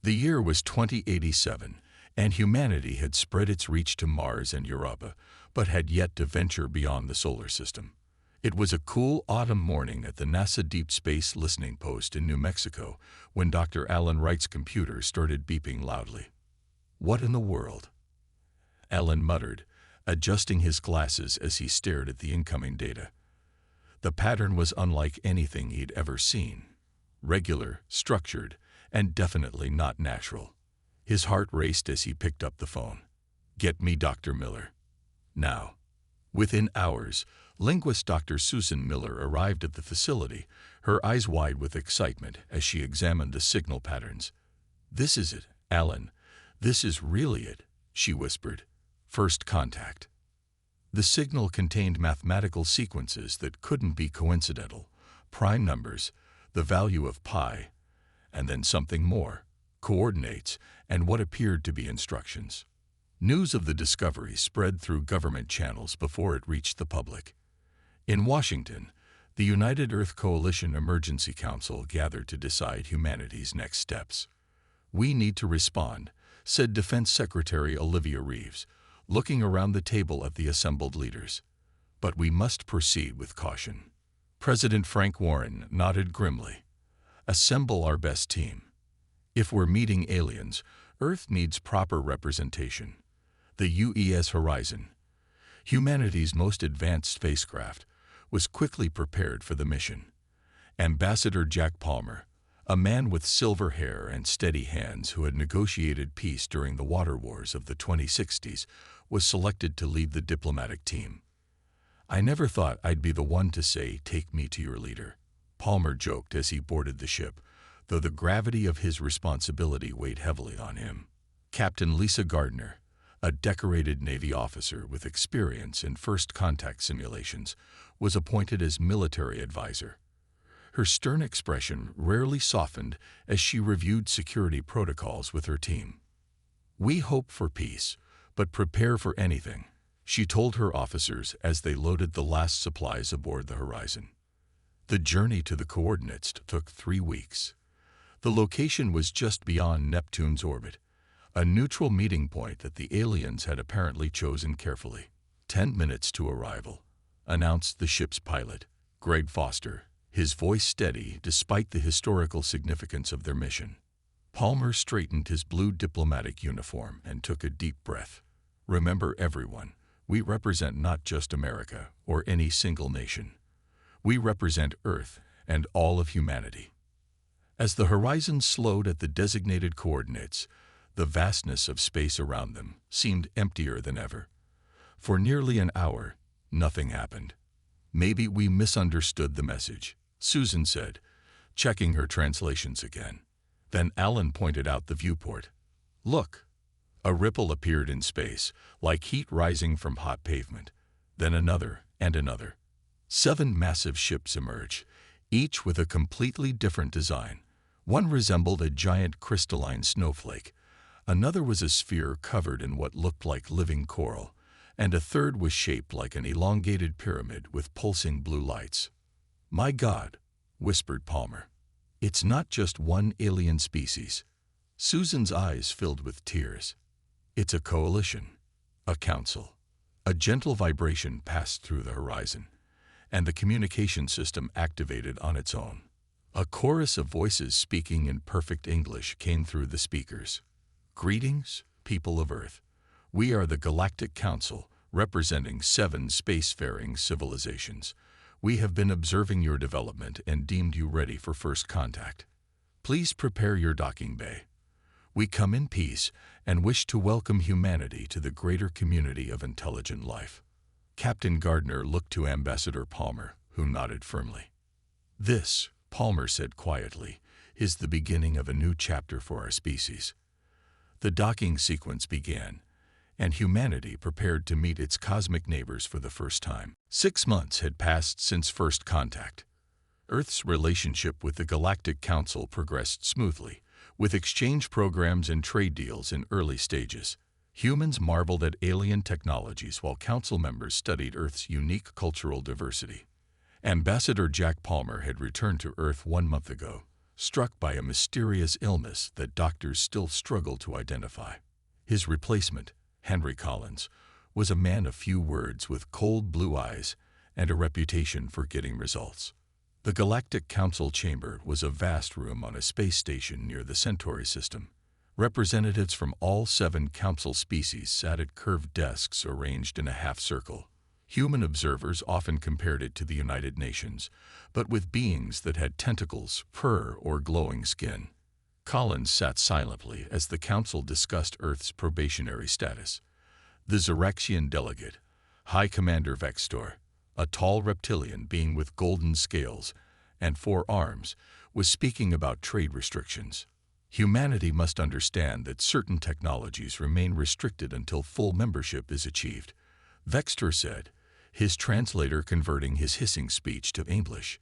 The year was 2087, and humanity had spread its reach to Mars and Europa, but had yet to venture beyond the solar system. It was a cool autumn morning at the NASA Deep Space Listening Post in New Mexico when Dr. Alan Wright's computer started beeping loudly. "What in the world?" Alan muttered, adjusting his glasses as he stared at the incoming data. The pattern was unlike anything he'd ever seen. Regular, structured, and definitely not natural. His heart raced as he picked up the phone. "Get me Dr. Miller. Now." Within hours, linguist Dr. Susan Miller arrived at the facility, her eyes wide with excitement as she examined the signal patterns. "This is it, Alan. This is really it," she whispered. "First contact." The signal contained mathematical sequences that couldn't be coincidental, prime numbers, the value of pi, and then something more, coordinates, and what appeared to be instructions. News of the discovery spread through government channels before it reached the public. In Washington, the United Earth Coalition Emergency Council gathered to decide humanity's next steps. "We need to respond," said Defense Secretary Olivia Reeves, looking around the table at the assembled leaders. "But we must proceed with caution." President Frank Warren nodded grimly. "Assemble our best team. If we're meeting aliens, Earth needs proper representation. The UES Horizon, humanity's most advanced spacecraft, was quickly prepared for the mission. Ambassador Jack Palmer, a man with silver hair and steady hands who had negotiated peace during the water wars of the 2060s, was selected to lead the diplomatic team. "I never thought I'd be the one to say, 'Take me to your leader,'" Palmer joked as he boarded the ship, though the gravity of his responsibility weighed heavily on him. Captain Lisa Gardner, a decorated Navy officer with experience in first contact simulations, was appointed as military advisor. Her stern expression rarely softened as she reviewed security protocols with her team. "We hope for peace, but prepare for anything," she told her officers as they loaded the last supplies aboard the Horizon. The journey to the coordinates took 3 weeks. The location was just beyond Neptune's orbit, a neutral meeting point that the aliens had apparently chosen carefully. 10 minutes to arrival," announced the ship's pilot, Greg Foster, his voice steady despite the historical significance of their mission. Palmer straightened his blue diplomatic uniform and took a deep breath. "Remember, everyone, we represent not just America or any single nation. We represent Earth and all of humanity." As the Horizon slowed at the designated coordinates, the vastness of space around them seemed emptier than ever. For nearly an hour, nothing happened. "Maybe we misunderstood the message," Susan said, checking her translations again. Then Alan pointed out the viewport. "Look!" A ripple appeared in space, like heat rising from hot pavement. Then another and another. 7 massive ships emerged, each with a completely different design. One resembled a giant crystalline snowflake. Another was a sphere covered in what looked like living coral, and a third was shaped like an elongated pyramid with pulsing blue lights. "My God," whispered Palmer. "It's not just one alien species." Susan's eyes filled with tears. "It's a coalition, a council." A gentle vibration passed through the Horizon, and the communication system activated on its own. A chorus of voices speaking in perfect English came through the speakers. "Greetings, people of Earth. We are the Galactic Council, representing 7 spacefaring civilizations. We have been observing your development and deemed you ready for first contact. Please prepare your docking bay. We come in peace and wish to welcome humanity to the greater community of intelligent life." Captain Gardner looked to Ambassador Palmer, who nodded firmly. "This," Palmer said quietly, "is the beginning of a new chapter for our species." The docking sequence began, and humanity prepared to meet its cosmic neighbors for the first time. 6 months had passed since first contact. Earth's relationship with the Galactic Council progressed smoothly, with exchange programs and trade deals in early stages. Humans marveled at alien technologies while Council members studied Earth's unique cultural diversity. Ambassador Jack Palmer had returned to Earth 1 month ago, struck by a mysterious illness that doctors still struggle to identify. His replacement, Henry Collins, was a man of few words with cold blue eyes and a reputation for getting results. The Galactic Council chamber was a vast room on a space station near the Centauri system. Representatives from all 7 council species sat at curved desks arranged in a half circle. Human observers often compared it to the United Nations, but with beings that had tentacles, fur, or glowing skin. Collins sat silently as the council discussed Earth's probationary status. The Xeraxian delegate, High Commander Vextor, a tall reptilian being with golden scales and 4 arms, was speaking about trade restrictions. Humanity must understand that certain technologies remain restricted until full membership is achieved, Vextor said, his translator converting his hissing speech to English.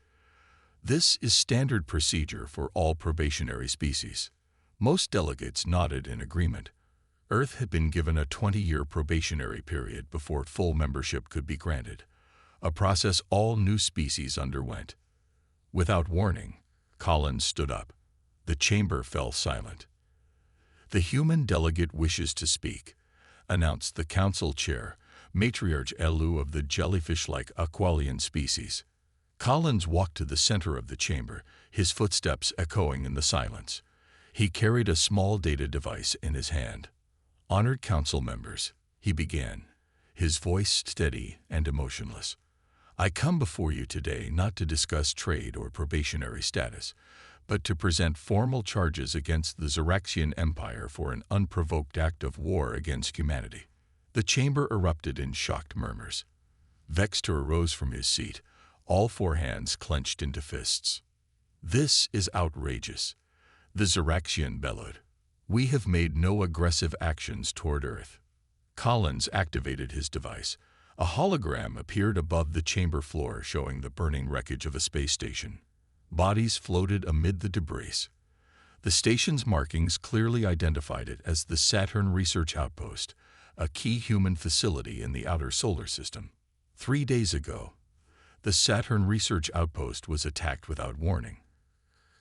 This is standard procedure for all probationary species. Most delegates nodded in agreement. Earth had been given a 20-year probationary period before full membership could be granted, a process all new species underwent. Without warning, Collins stood up. The chamber fell silent. "The human delegate wishes to speak," announced the council chair, Matriarch Elu of the jellyfish-like Aqualian species. Collins walked to the center of the chamber, his footsteps echoing in the silence. He carried a small data device in his hand. "Honored council members," he began, his voice steady and emotionless. "I come before you today not to discuss trade or probationary status, but to present formal charges against the Xeraxian Empire for an unprovoked act of war against humanity." The chamber erupted in shocked murmurs. Vextor rose from his seat, all 4 hands clenched into fists. "This is outrageous," the Xeraxian bellowed. "We have made no aggressive actions toward Earth." Collins activated his device. A hologram appeared above the chamber floor showing the burning wreckage of a space station. Bodies floated amid the debris. The station's markings clearly identified it as the Saturn Research Outpost, a key human facility in the outer solar system. 3 days ago, the Saturn Research Outpost was attacked without warning.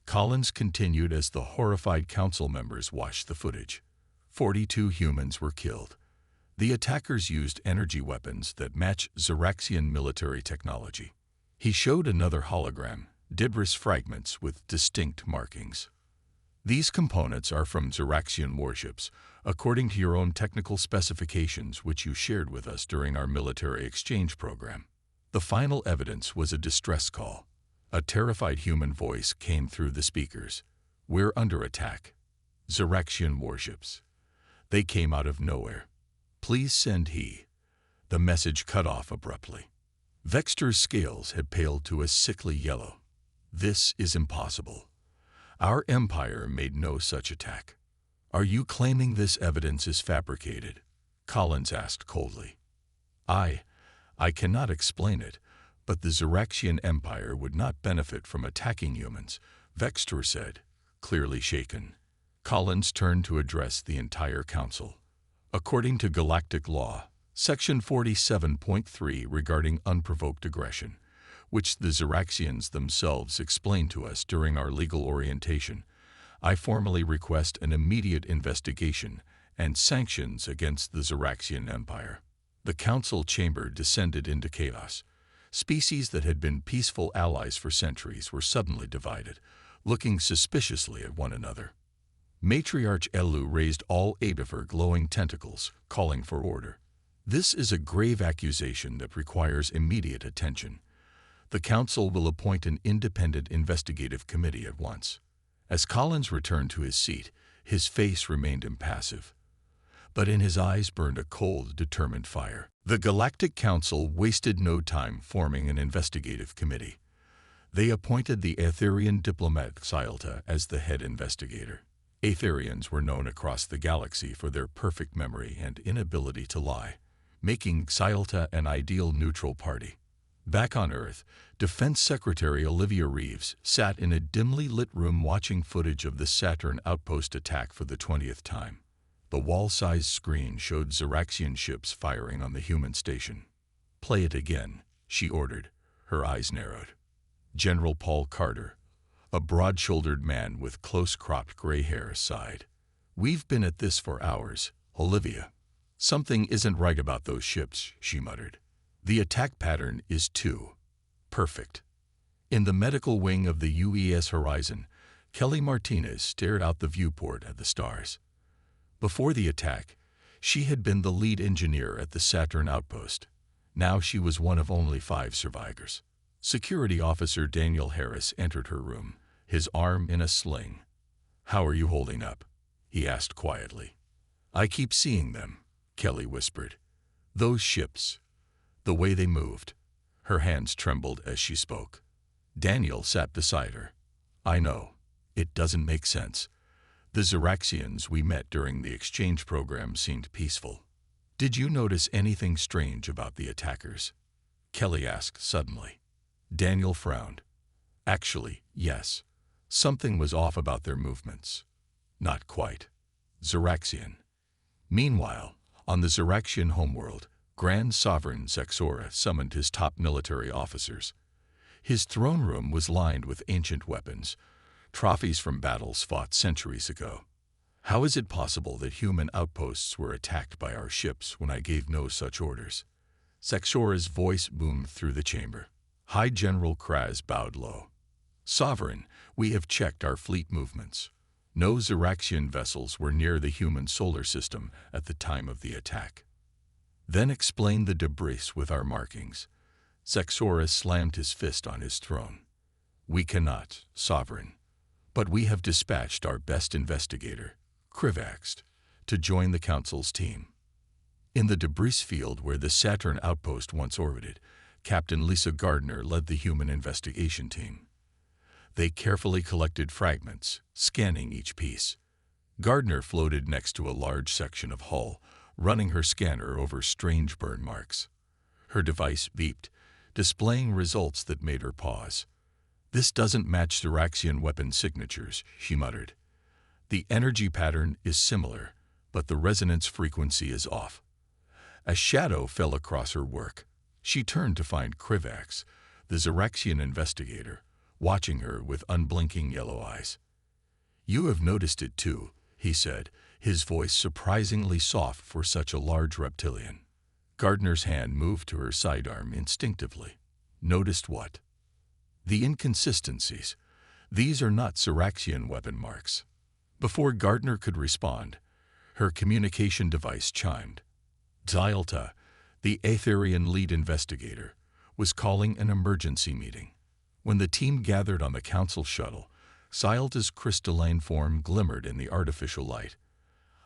Collins continued as the horrified council members watched the footage. 42 humans were killed. The attackers used energy weapons that match Xeraxian military technology. He showed another hologram, debris fragments with distinct markings. "These components are from Xeraxian warships, according to your own technical specifications which you shared with us during our military exchange program." The final evidence was a distress call. A terrified human voice came through the speakers. "We're under attack. Xeraxian warships. They came out of nowhere. Please send he." The message cut off abruptly. Vextor's scales had paled to a sickly yellow. "This is impossible. Our empire made no such attack." "Are you claiming this evidence is fabricated?" Collins asked coldly. I cannot explain it, but the Xeraxian Empire would not benefit from attacking humans," Vextor said, clearly shaken. Collins turned to address the entire council. "According to galactic law, Section 47.3 regarding unprovoked aggression, which the Xeraxians themselves explained to us during our legal orientation, I formally request an immediate investigation and sanctions against the Xeraxian Empire." The council chamber descended into chaos. Species that had been peaceful allies for centuries were suddenly divided, looking suspiciously at one another. Matriarch Elu raised all 8 of her glowing tentacles, calling for order. "This is a grave accusation that requires immediate attention. The council will appoint an independent investigative committee at once." As Collins returned to his seat, his face remained impassive, but in his eyes burned a cold, determined fire. The Galactic Council wasted no time forming an investigative committee. They appointed the Aetherian diplomat Xylta as the head investigator. Aetherians were known across the galaxy for their perfect memory and inability to lie, making Xylta an ideal neutral party. Back on Earth, Defense Secretary Olivia Reeves sat in a dimly lit room watching footage of the Saturn outpost attack for the 20th time. The wall-sized screen showed Xeraxian ships firing on the human station. "Play it again," she ordered, her eyes narrowed. General Paul Carter, A broad-shouldered man with close-cropped gray hair sighed. "We've been at this for hours, Olivia." "Something isn't right about those ships," she muttered. "The attack pattern is too perfect." In the medical wing of the UES Horizon, Kelly Martinez stared out the viewport at the stars. Before the attack, she had been the lead engineer at the Saturn outpost. Now she was one of only 5 survivors. Security Officer Daniel Harris entered her room, his arm in a sling. "How are you holding up?" he asked quietly. "I keep seeing them," Kelly whispered. "Those ships. The way they moved." Her hands trembled as she spoke. Daniel sat beside her. "I know. It doesn't make sense. The Xeraxians we met during the exchange program seemed peaceful. Did you notice anything strange about the attackers?" Kelly asked suddenly. Daniel frowned. "Actually, yes. Something was off about their movements." "Not quite." "Xeraxian." Meanwhile, on the Xeraxian homeworld, Grand Sovereign Zexora summoned his top military officers. His throne room was lined with ancient weapons, trophies from battles fought centuries ago. "How is it possible that human outposts were attacked by our ships when I gave no such orders?" Zexora's voice boomed through the chamber. High General Kraz bowed low. "Sovereign, we have checked our fleet movements. No Xeraxian vessels were near the human solar system at the time of the attack." "Then explain the debris with our markings." Zexora slammed his fist on his throne. "We cannot, Sovereign. But we have dispatched our best investigator, Krivax, to join the Council's team." In the debris field where the Saturn outpost once orbited, Captain Lisa Gardner led the human investigation team. They carefully collected fragments, scanning each piece. Gardner floated next to a large section of hull, running her scanner over strange burn marks. Her device beeped, displaying results that made her pause. "This doesn't match Xeraxian weapon signatures," she muttered. "The energy pattern is similar, but the resonance frequency is off." A shadow fell across her work. She turned to find Krivax, the Xeraxian investigator, watching her with unblinking yellow eyes. "You have noticed it too," he said, his voice surprisingly soft for such a large reptilian. Gardner's hand moved to her sidearm instinctively. "Noticed what?" "The inconsistencies. These are not Xeraxian weapon marks." Before Gardner could respond, her communication device chimed. Xylta, the Aetherian lead investigator, was calling an emergency meeting. When the team gathered on the Council shuttle, Xylta's crystalline form glimmered in the artificial light.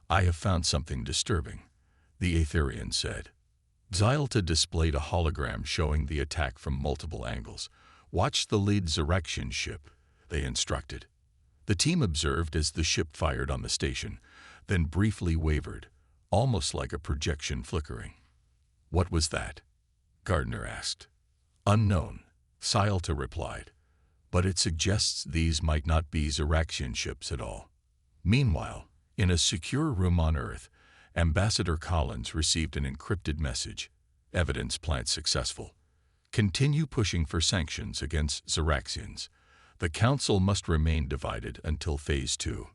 "I have found something disturbing," the Aetherian said. Xylta displayed a hologram showing the attack from multiple angles. "Watch the lead Xeraxian ship," they instructed. The team observed as the ship fired on the station, then briefly wavered, almost like a projection flickering. "What was that?" Gardner asked. "Unknown," Xylta replied, "but it suggests these might not be Xeraxian ships at all." Meanwhile, in a secure room on Earth, Ambassador Collins received an encrypted message. "Evidence plant successful. Continue pushing for sanctions against Xeraxians. The Council must remain divided until Phase 2.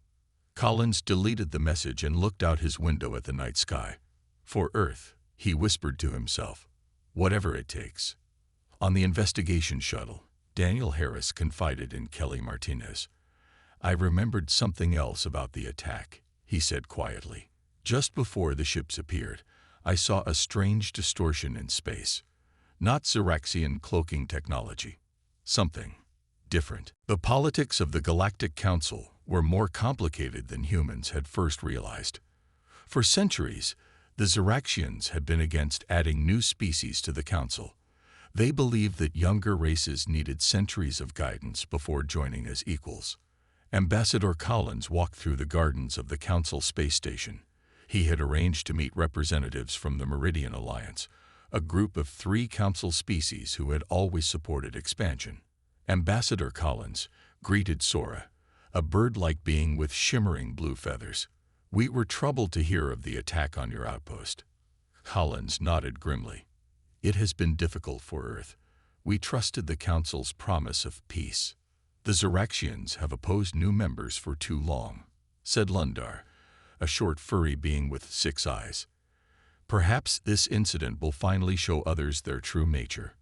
Collins deleted the message and looked out his window at the night sky. "For Earth," he whispered to himself. "Whatever it takes." On the investigation shuttle, Daniel Harris confided in Kelly Martinez. "I remembered something else about the attack," he said quietly. "Just before the ships appeared, I saw a strange distortion in space. Not Xeraxian cloaking technology. Something different." The politics of the Galactic Council were more complicated than humans had first realized. For centuries, the Xeraxians had been against adding new species to the Council. They believed that younger races needed centuries of guidance before joining as equals. Ambassador Collins walked through the gardens of the Council space station. He had arranged to meet representatives from the Meridian Alliance, a group of 3 Council species who had always supported expansion. Ambassador Collins greeted Sora, a bird-like being with shimmering blue feathers. "We were troubled to hear of the attack on your outpost." Collins nodded grimly. "It has been difficult for Earth. We trusted the Council's promise of peace." "The Xeraxians have opposed new members for too long," said Lundar, a short furry being with 6 eyes. "Perhaps this incident will finally show others their true nature."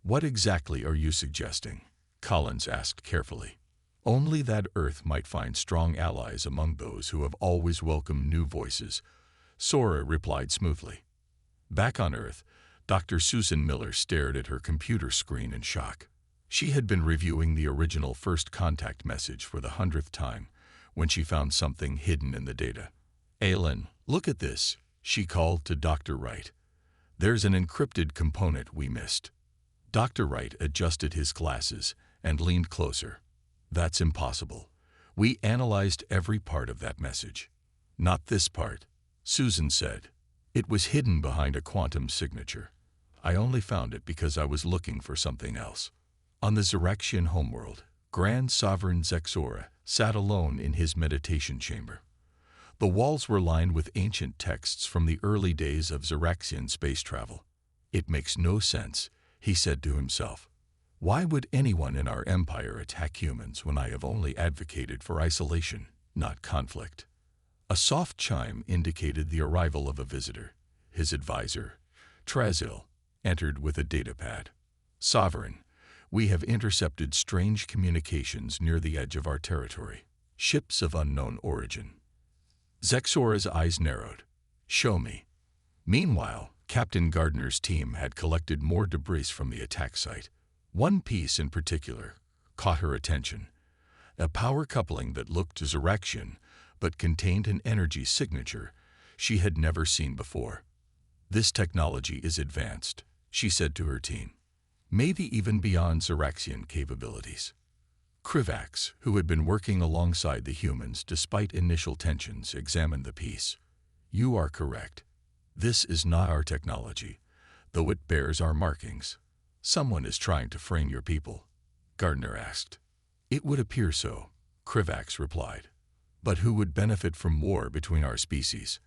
"What exactly are you suggesting?" Collins asked carefully. "Only that Earth might find strong allies among those who have always welcomed new voices," Sora replied smoothly. Back on Earth, Dr. Susan Miller stared at her computer screen in shock. She had been reviewing the original first contact message for the 100th time when she found something hidden in the data. "Aylin, look at this," she called to Dr. Wright. "There's an encrypted component we missed." Dr. Wright adjusted his glasses and leaned closer. "That's impossible. We analyzed every part of that message." "Not this part," Susan said. "It was hidden behind a quantum signature. I only found it because I was looking for something else." On the Xeraxian homeworld, Grand Sovereign Zexora sat alone in his meditation chamber. The walls were lined with ancient texts from the early days of Xeraxian space travel. "It makes no sense," he said to himself. "Why would anyone in our empire attack humans when I have only advocated for isolation, not conflict?" A soft chime indicated the arrival of a visitor. His advisor, Trazil, entered with a datapad. "Sovereign, we have intercepted strange communications near the edge of our territory. Ships of unknown origin." Zexora's eyes narrowed. "Show me." Meanwhile, Captain Gardner's team had collected more debris from the attack site. One piece in particular caught her attention. A power coupling that looked Xeraxian, but contained an energy signature she had never seen before. "This technology is advanced," she said to her team. "Maybe even beyond Xeraxian capabilities." Krivax, who had been working alongside the humans despite initial tensions, examined the piece. "You are correct. This is not our technology, though it bears our markings." "Someone is trying to frame your people?" Gardner asked. "It would appear so," Krivax replied. "But who would benefit from war between our species?"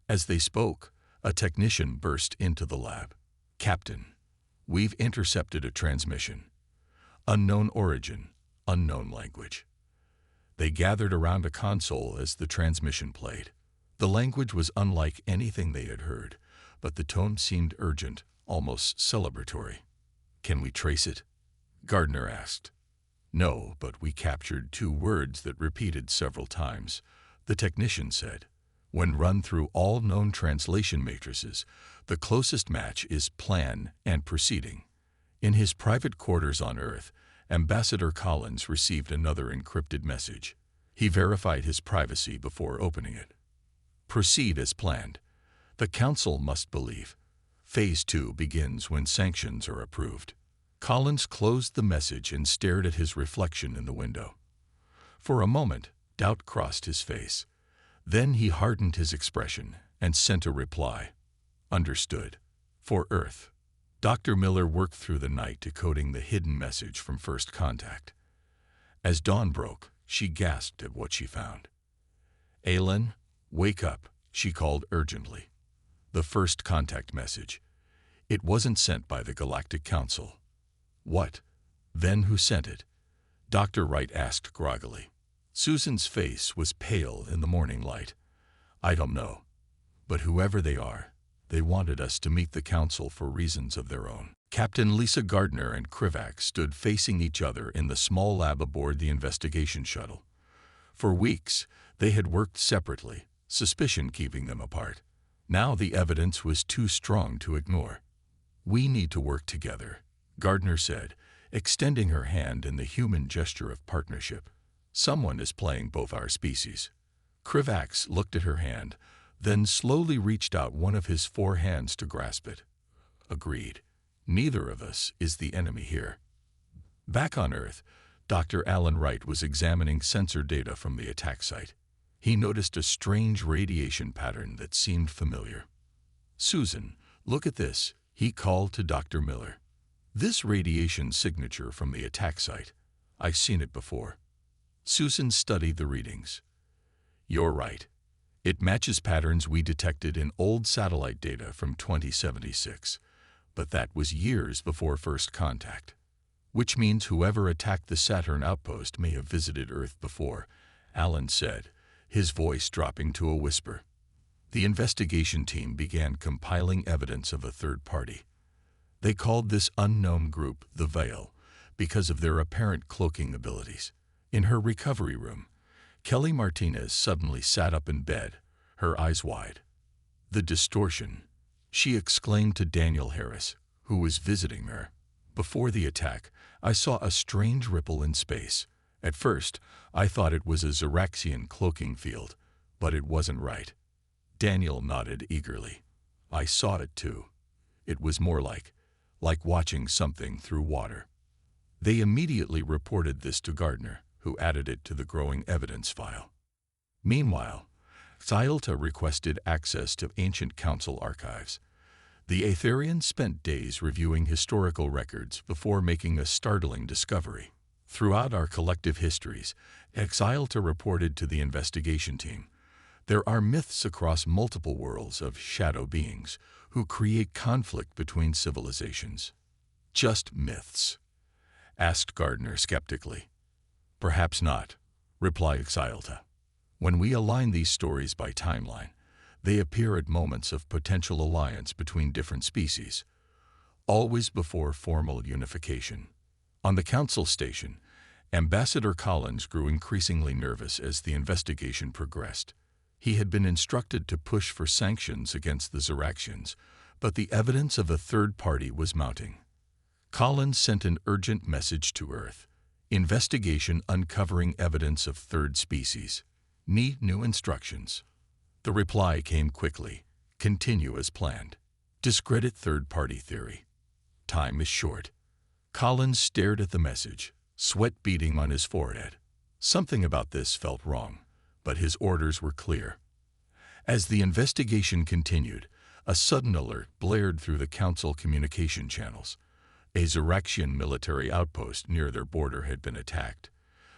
As they spoke, a technician burst into the lab. "Captain, we've intercepted a transmission. Unknown origin, unknown language." They gathered around a console as the transmission played. The language was unlike anything they had heard, but the tone seemed urgent, almost celebratory. "Can we trace it?" Gardner asked. "No, but we captured 2 words that repeated several times," the technician said. "When run through all known translation matrices, the closest match is plan and proceeding." In his private quarters on Earth, Ambassador Collins received another encrypted message. He verified his privacy before opening it. "Proceed as planned. The Council must believe. Phase 2 begins when sanctions are approved." Collins closed the message and stared at his reflection in the window. For a moment, doubt crossed his face. Then he hardened his expression and sent a reply. "Understood. For Earth." Dr. Miller worked through the night decoding the hidden message from first contact. As dawn broke, she gasped at what she found. "Aylin, wake up," she called urgently. The first contact message. It wasn't sent by the Galactic Council. "What? Then who sent it?" Dr. Wright asked groggily. Susan's face was pale in the morning light. "I don't know. But whoever they are, they wanted us to meet the Council for reasons of their own." Captain Lisa Gardner and Krivax stood facing each other in the small lab aboard the investigation shuttle. For weeks, they had worked separately, suspicion keeping them apart. Now the evidence was too strong to ignore. "We need to work together," Gardner said, extending her hand in the human gesture of partnership. "Someone is playing both our species." Krivax looked at her hand, then slowly reached out one of his 4 hands to grasp it. "Agreed. Neither of us is the enemy here." Back on Earth, Dr. Alan Wright was examining sensor data from the attack site. He noticed a strange radiation pattern that seemed familiar. "Susan, look at this," he called to Dr. Miller. "This radiation signature from the attack site. I've seen it before." Susan studied the readings. "You're right. It matches patterns we detected in old satellite data from 2076, but that was years before first contact." which means whoever attacked the Saturn outpost may have visited Earth before, Alan said, his voice dropping to a whisper. The investigation team began compiling evidence of a third party. They called this unknown group the Veil because of their apparent cloaking abilities. In her recovery room, Kelly Martinez suddenly sat up in bed, her eyes wide. "The distortion," she exclaimed to Daniel Harris, who was visiting her. "Before the attack, I saw a strange ripple in space. At first, I thought it was a Xeraxian cloaking field, but it wasn't right." Daniel nodded eagerly. "I saw it too. It was more like watching something through water." They immediately reported this to Gardner, who added it to the growing evidence file. Meanwhile, Xylta requested access to ancient council archives. The Aetherians spent days reviewing historical records before making a startling discovery. "Throughout our collective histories," Xylta reported to the investigation team, "there are myths across multiple worlds of shadow beings who create conflict between civilizations." "Just myths?" asked Gardner skeptically. "Perhaps not," replied Xylta. "When we align these stories by timeline, they appear at moments of potential alliance between different species, always before formal unification." On the council station, Ambassador Collins grew increasingly nervous as the investigation progressed. He had been instructed to push for sanctions against the Xeraxians, but the evidence of a third party was mounting. Collins sent an urgent message to Earth. "Investigation uncovering evidence of third species. Need new instructions." The reply came quickly. "Continue as planned. Discredit third-party theory. Time is short." Collins stared at the message, sweat beading on his forehead. Something about this felt wrong, but his orders were clear. As the investigation continued, a sudden alert blared through the council communication channels. A Xeraxian military outpost near their border had been attacked.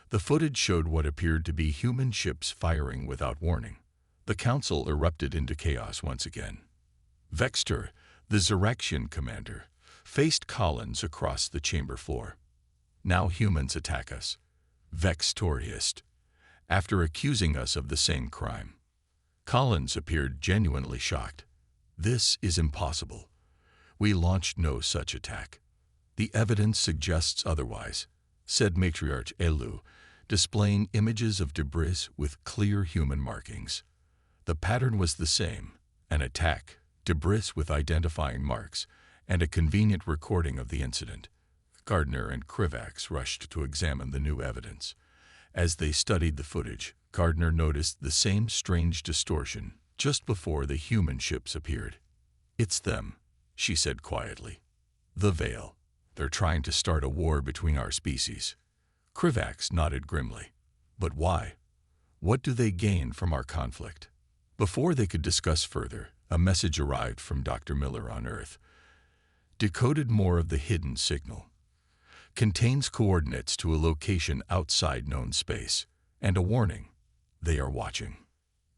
The footage showed what appeared to be human ships firing without warning. The council erupted into chaos once again. Vextor, the Xeraxian commander, faced Collins across the chamber floor. "Now humans attack us," Vextor hissed, "after accusing us of the same crime." Collins appeared genuinely shocked. "This is impossible. We launched no such attack." "The evidence suggests otherwise," said Matriarch Elu, displaying images of debris with clear human markings. The pattern was the same: an attack, debris with identifying marks, and a convenient recording of the incident. Gardner and Krivax rushed to examine the new evidence. As they studied the footage, Gardner noticed the same strange distortion just before the human ships appeared. "It's them," she said quietly. "The Veil. They're trying to start a war between our species." Krivax nodded grimly. "But why? What do they gain from our conflict?" Before they could discuss further, a message arrived from Dr. Miller on Earth. "Decoded more of the hidden signal. Contains coordinates to a location outside known space. And a warning. They are watching."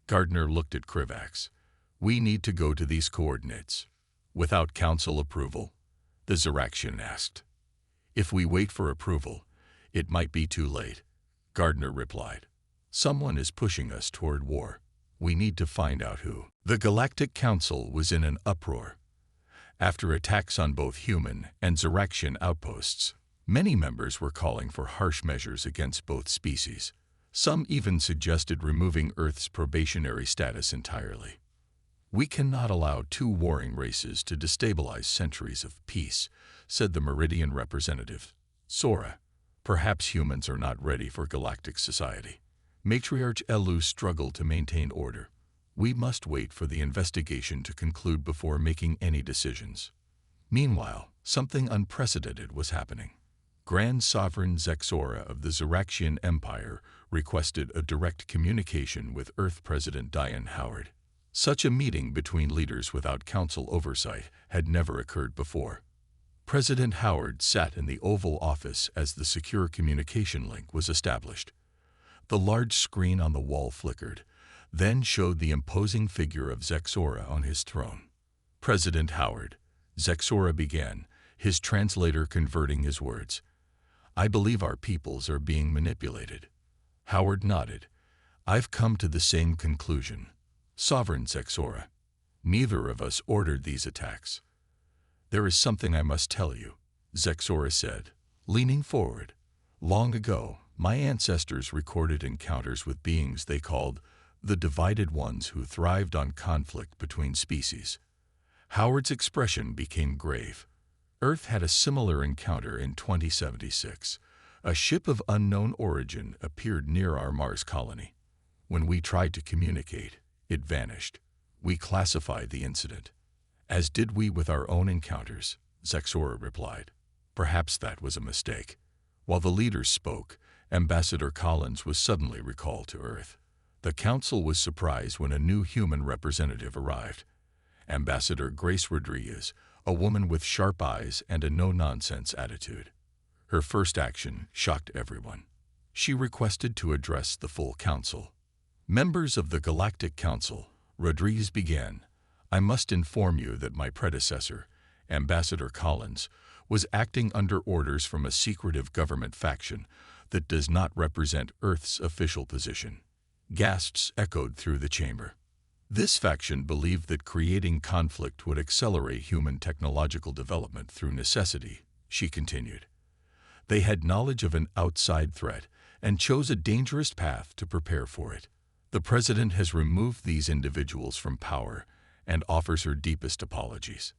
Gardner looked at Krivax. "We need to go to these coordinates." "Without council approval?" the Xeraxian asked. "If we wait for approval, it might be too late," Gardner replied. "Someone is pushing us toward war. We need to find out who." The Galactic Council was in an uproar. After attacks on both human and Xeraxian outposts, many members were calling for harsh measures against both species. Some even suggested removing Earth's probationary status entirely. "We cannot allow two warring races to destabilize centuries of peace," said the Meridian representative. "Sora, perhaps humans are not ready for galactic society." Matriarch Elu struggled to maintain order. "We must wait for the investigation to conclude before making any decisions." Meanwhile, something unprecedented was happening. Grand Sovereign Zexora of the Xeraxian Empire requested a direct communication with Earth President Diane Howard. Such a meeting between leaders without council oversight had never occurred before. President Howard sat in the Oval Office as the secure communication link was established. The large screen on the wall flickered, then showed the imposing figure of Zexora on his throne. "President Howard," Zexora began, his translator converting his words. I believe our peoples are being manipulated." Howard nodded. "I've come to the same conclusion. Sovereign Zexora. Neither of us ordered these attacks." "There is something I must tell you," Zexora said, leaning forward. "Long ago, my ancestors recorded encounters with beings they called the Divided Ones, who thrived on conflict between species." Howard's expression became grave. Earth had a similar encounter in 2076. A ship of unknown origin appeared near our Mars colony. When we tried to communicate, it vanished. We classified the incident. "As did we with our own encounters," Zexora replied. "Perhaps that was a mistake." While the leaders spoke, Ambassador Collins was suddenly recalled to Earth. The council was surprised when a new human representative arrived. Ambassador Grace Rodriguez, a woman with sharp eyes and a no-nonsense attitude. Her first action shocked everyone. She requested to address the full council. "Members of the Galactic Council," Rodriguez began, "I must inform you that my predecessor, Ambassador Collins, was acting under orders from a secretive government faction that does not represent Earth's official position." Gasps echoed through the chamber. This faction believed that creating conflict would accelerate human technological development through necessity, she continued. They had knowledge of an outside threat and chose a dangerous path to prepare for it. The president has removed these individuals from power and offers her deepest apologies.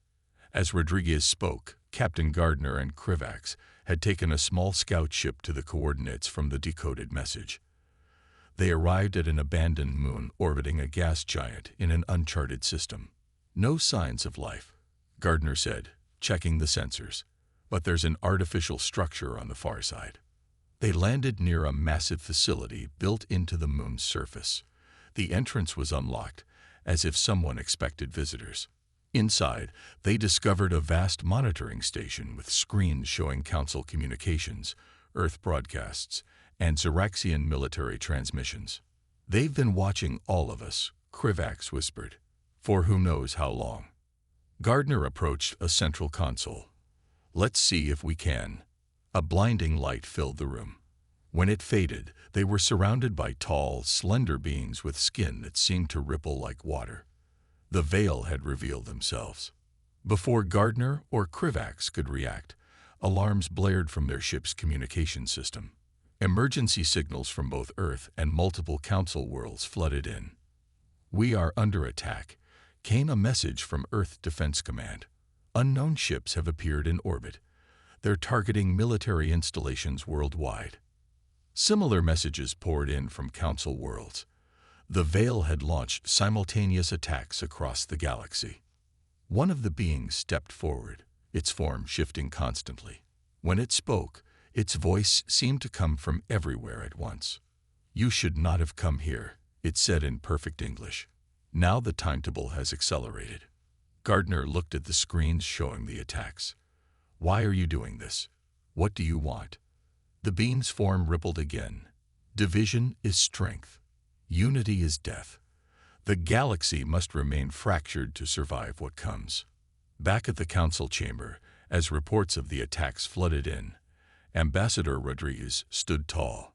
As Rodriguez spoke, Captain Gardner and Krivax had taken a small scout ship to the coordinates from the decoded message. They arrived at an abandoned moon orbiting a gas giant in an uncharted system. "No signs of life," Gardner said, checking the sensors. "But there's an artificial structure on the far side." They landed near a massive facility built into the moon's surface. The entrance was unlocked, as if someone expected visitors. Inside, they discovered a vast monitoring station with screens showing council communications, Earth broadcasts, and Xeraxian military transmissions. "They've been watching all of us," Krivax whispered, "for who knows how long." Gardner approached a central console. "Let's see if we can." A blinding light filled the room. When it faded, they were surrounded by tall, slender beings with skin that seemed to ripple like water. The veil had revealed themselves. Before Gardner or Krivax could react, alarms blared from their ship's communication system. Emergency signals from both Earth and multiple council worlds flooded in. "We are under attack," came a message from Earth Defense Command. "Unknown ships have appeared in orbit. They're targeting military installations worldwide." Similar messages poured in from council worlds. The Veil had launched simultaneous attacks across the galaxy. One of the beings stepped forward, its form shifting constantly. When it spoke, its voice seemed to come from everywhere at once. "You should not have come here," it said in perfect English. "Now the timetable has accelerated." Gardner looked at the screens showing the attacks. "Why are you doing this? What do you want?" The beam's form rippled again. "Division is strength. Unity is death. The galaxy must remain fractured to survive what comes." Back at the council chamber, as reports of the attacks flooded in, Ambassador Rodriguez stood tall.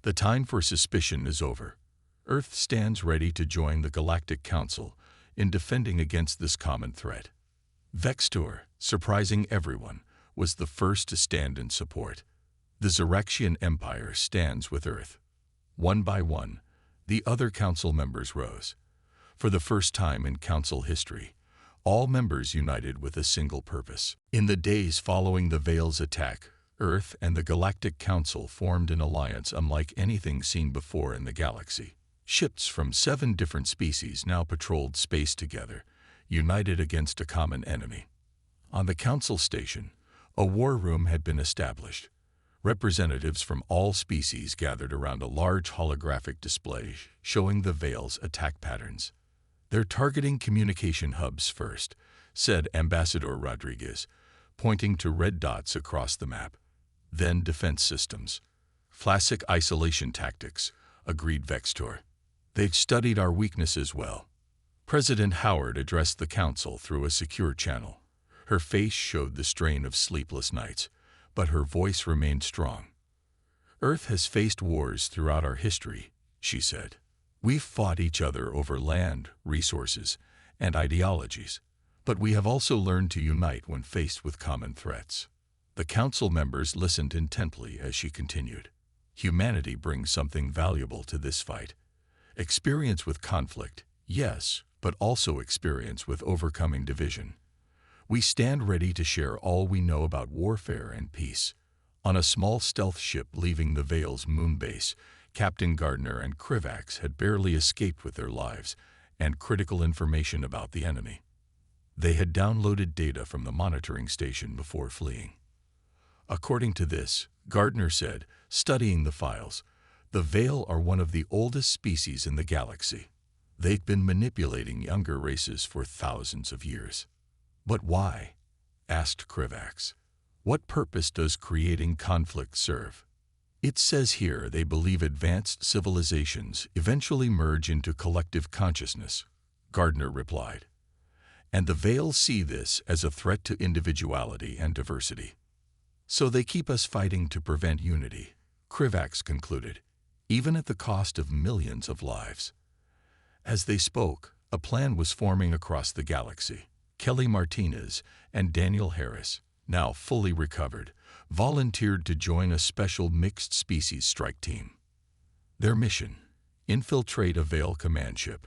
"The time for suspicion is over. Earth stands ready to join the Galactic Council in defending against this common threat." Vextor, surprising everyone, was the first to stand in support. "The Xeraxian Empire stands with Earth." One by one, the other council members rose. For the first time in council history, all members united with a single purpose. In the days following the Veil's attack, Earth and the Galactic Council formed an alliance unlike anything seen before in the galaxy. Ships from 7 different species now patrolled space together, united against a common enemy. On the council station, a war room had been established. Representatives from all species gathered around a large holographic display showing the Veil's attack patterns. "They're targeting communication hubs first," said Ambassador Rodriguez, pointing to red dots across the map. "Then defense systems." "Classic isolation tactics," agreed Vextor. "They've studied our weaknesses well." President Howard addressed the council through a secure channel. Her face showed the strain of sleepless nights, but her voice remained strong. "Earth has faced wars throughout our history," she said. "We've fought each other over land, resources, and ideologies, but we have also learned to unite when faced with common threats." The council members listened intently as she continued. "Humanity brings something valuable to this fight. Experience with conflict, yes, but also experience with overcoming division. We stand ready to share all we know about warfare and peace." On a small stealth ship leaving the Vale's moon base, Captain Gardner and Krivax had barely escaped with their lives and critical information about the enemy. They had downloaded data from the monitoring station before fleeing. According to this, Gardner said, studying the files, "The Vale are one of the oldest species in the galaxy. They've been manipulating younger races for thousands of years." "But why?" asked Krivax. "What purpose does creating conflict serve?" "It says here they believe advanced civilizations eventually merge into collective consciousness," Gardner replied. "And the Vale see this as a threat to individuality and diversity. So they keep us fighting to prevent unity," Krivax concluded, "even at the cost of millions of lives." As they spoke, a plan was forming across the galaxy. Kelly Martinez and Daniel Harris, now fully recovered, volunteered to join a special mixed-species strike team. Their mission: infiltrate a Vale command ship.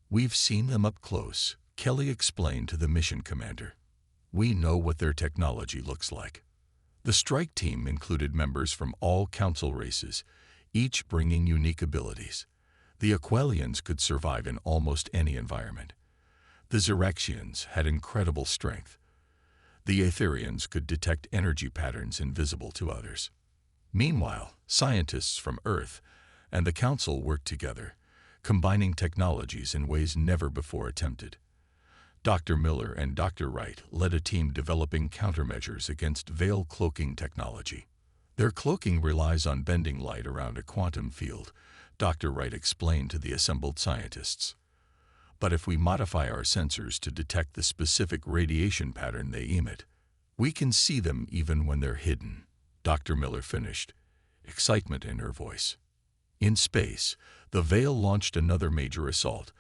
"We've seen them up close," Kelly explained to the mission commander. "We know what their technology looks like." The strike team included members from all council races, each bringing unique abilities. The Aquelians could survive in almost any environment. The Xerexians had incredible strength. The Aetherians could detect energy patterns invisible to others. Meanwhile, scientists from Earth and the Council worked together, combining technologies in ways never before attempted. Dr. Miller and Dr. Wright led a team developing countermeasures against Vale cloaking technology. "Their cloaking relies on bending light around a quantum field," Dr. Wright explained to the assembled scientists. "But if we modify our sensors to detect the specific radiation pattern they emit, we can see them even when they're hidden," Dr. Miller finished, excitement in her voice. In space, the Vale launched another major assault,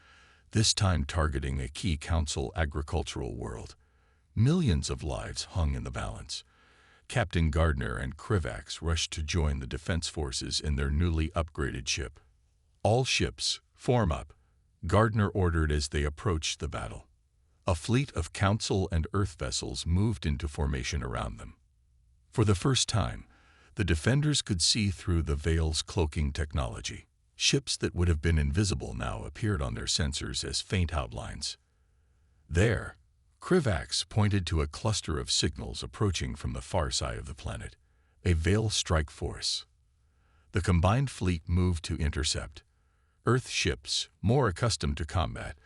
this time targeting a key council agricultural world. Millions of lives hung in the balance. Captain Gardner and Krivax rushed to join the defense forces in their newly upgraded ship. "All ships, form up," Gardner ordered as they approached the battle. A fleet of Council and Earth vessels moved into formation around them. For the first time, the defenders could see through the Vale's cloaking technology. Ships that would have been invisible now appeared on their sensors as faint outlines. There, Krivax pointed to a cluster of signals approaching from the far side of the planet, a Vale strike force. The combined fleet moved to intercept. Earth ships, more accustomed to combat,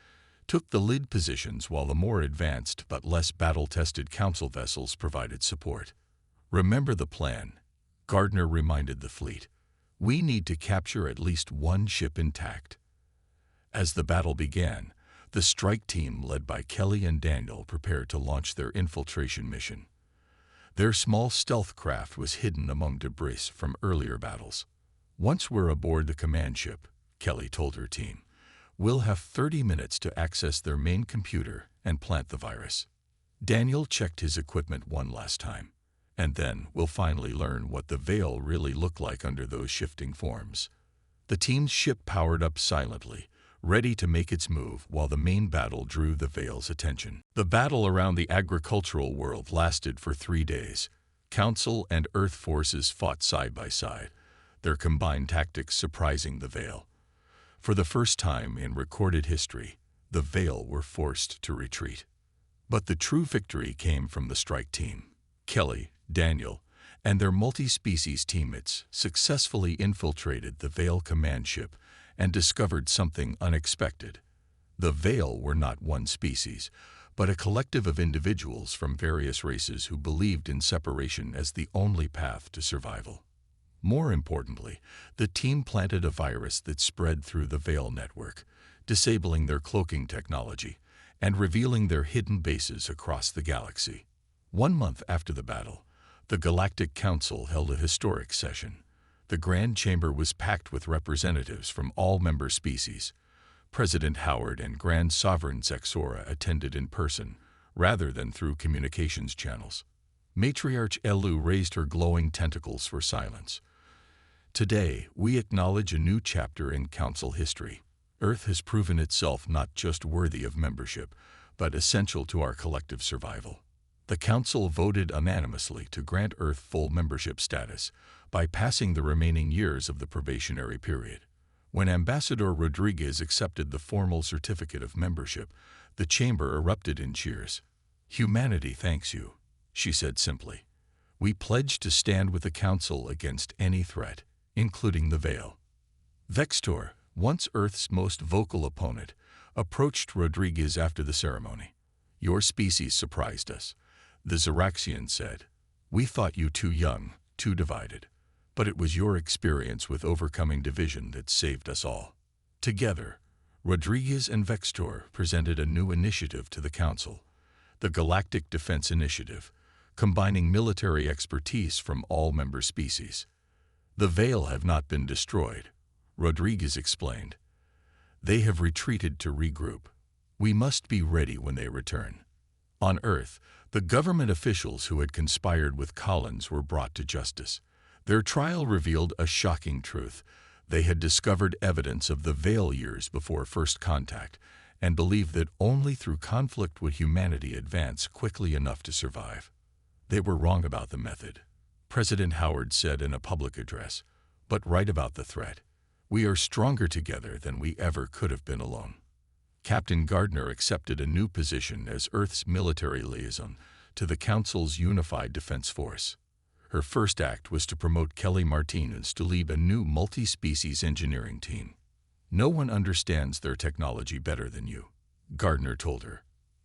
took the lead positions while the more advanced but less battle-tested Council vessels provided support. "Remember the plan," Gardner reminded the fleet. "We need to capture at least one ship intact." As the battle began, the strike team led by Kelly and Daniel prepared to launch their infiltration mission. Their small stealth craft was hidden among debris from earlier battles. "Once we're aboard the command ship," Kelly told her team, "we'll have 30 minutes to access their main computer and plant the virus." Daniel checked his equipment one last time. "And then we'll finally learn what the Vale really looked like under those shifting forms." The team's ship powered up silently, ready to make its move while the main battle drew the Vale's attention. The battle around the agricultural world lasted for 3 days. Council and Earth forces fought side by side, their combined tactics surprising the Vale. For the first time in recorded history, the Vale were forced to retreat. But the true victory came from the strike team. Kelly, Daniel, and their multi-species teammates successfully infiltrated the Vale command ship and discovered something unexpected. The Vale were not one species, but a collective of individuals from various races who believed in separation as the only path to survival. More importantly, the team planted a virus that spread through the Vale network, disabling their cloaking technology and revealing their hidden bases across the galaxy. 1 month after the battle, The Galactic Council held a historic session. The Grand Chamber was packed with representatives from all member species. President Howard and Grand Sovereign Zexora attended in person, rather than through communications channels. Matriarch Elu raised her glowing tentacles for silence. Today, we acknowledge a new chapter in Council history. Earth has proven itself not just worthy of membership, but essential to our collective survival. The Council voted unanimously to grant Earth full membership status, bypassing the remaining years of the probationary period. When Ambassador Rodriguez accepted the formal certificate of membership, the chamber erupted in cheers. "Humanity thanks you," she said simply. "We pledge to stand with the Council against any threat, including the Veil." Vextor, once Earth's most vocal opponent, approached Rodriguez after the ceremony. "Your species surprised us," the Xeraxian said. "We thought you too young, too divided. But it was your experience with overcoming division that saved us all." Together, Rodriguez and Vextor presented a new initiative to the Council, the Galactic Defense Initiative, combining military expertise from all member species. "The Veil have not been destroyed," Rodriguez explained. "They have retreated to regroup. We must be ready when they return." On Earth, the government officials who had conspired with Collins were brought to justice. Their trial revealed a shocking truth. They had discovered evidence of the Veil years before first contact, and believed that only through conflict would humanity advance quickly enough to survive. They were wrong about the method, President Howard said in a public address, but right about the threat. "We are stronger together than we ever could have been alone." Captain Gardner accepted a new position as Earth's military liaison to the Council's unified defense force. Her first act was to promote Kelly Martinez to lead a new multi-species engineering team. "No one understands their technology better than you," Gardner told her.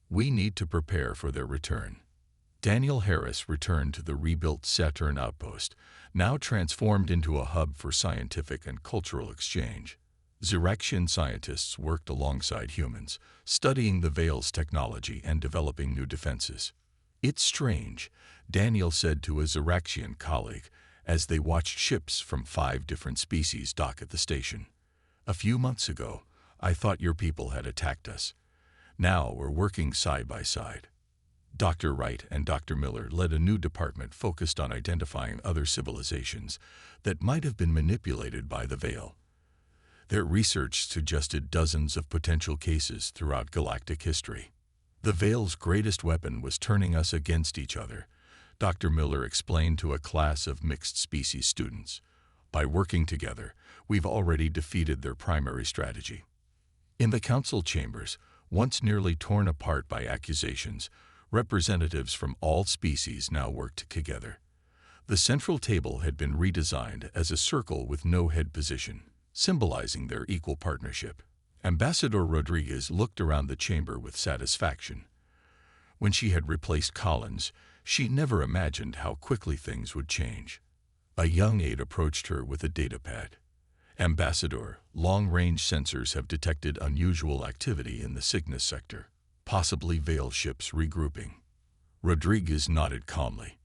"We need to prepare for their return." Daniel Harris returned to the rebuilt Saturn outpost, now transformed into a hub for scientific and cultural exchange. Xeraxian scientists worked alongside humans, studying the Veil's technology and developing new defenses. "It's strange," Daniel said to a Xeraxian colleague as they watched ships from 5 different species dock at the station. "A few months ago, I thought your people had attacked us. Now we're working side by side." Dr. Wright and Dr. Miller led a new department focused on identifying other civilizations that might have been manipulated by the Veil. Their research suggested dozens of potential cases throughout galactic history. "The Veil's greatest weapon was turning us against each other," Dr. Miller explained to a class of mixed-species students. "By working together, we've already defeated their primary strategy." In the council chambers, once nearly torn apart by accusations, representatives from all species now worked together. The central table had been redesigned as a circle with no head position, symbolizing their equal partnership. Ambassador Rodriguez looked around the chamber with satisfaction. When she had replaced Collins, she never imagined how quickly things would change. A young aide approached her with a datapad. "Ambassador, long-range sensors have detected unusual activity in the Cygnus sector, possibly Veil ships regrouping." Rodriguez nodded calmly.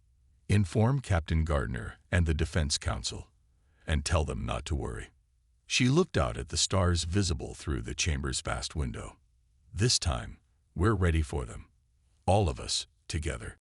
"Inform Captain Gardner and the Defense Council, and tell them not to worry." She looked out at the stars visible through the chamber's vast window. "This time, we're ready for them. All of us, together."